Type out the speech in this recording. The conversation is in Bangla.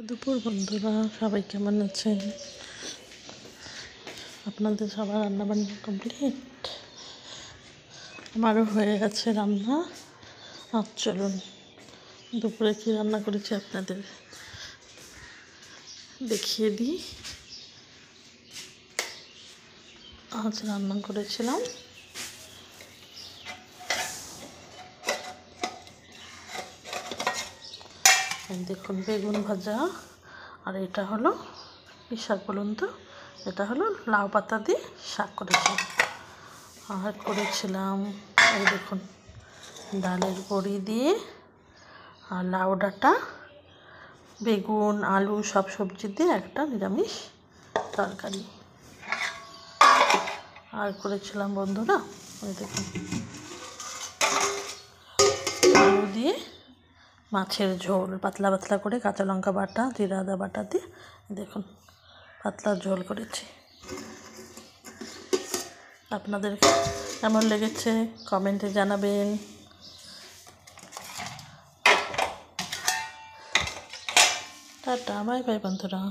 দুপুর বন্ধুরা, সবাই কেমন আছেন? আপনাদের সবার রান্না বান্না কমপ্লিট? আমারও হয়ে গেছে রান্না। আজ চলুন দুপুরে কি রান্না করেছি আপনাদের দেখিয়ে দিই। আজ রান্না করেছিলাম দেখুন বেগুন ভাজা, আর এটা হলো কি শাক বলুন তো, এটা হলো লাউ পাতা দিয়ে শাক করেছিলাম। আর করেছিলাম এই দেখুন ডালের বড়ি দিয়ে আর লাউ ডাঁটা, বেগুন আলু সব সবজি দিয়ে একটা নিরামিষ তরকারি। আর করেছিলাম বন্ধুরা এই দেখুন আলু দিয়ে মাছের ঝোল, পাতলা পাতলা করে কাঁচা লঙ্কা বাটা জিরা আদা বাটা দিয়ে দেখুন পাতলা ঝোল করেছি। আপনাদের কেমন লেগেছে কমেন্টে জানাবেন। টাটা, বাই বাই বন্ধুরা।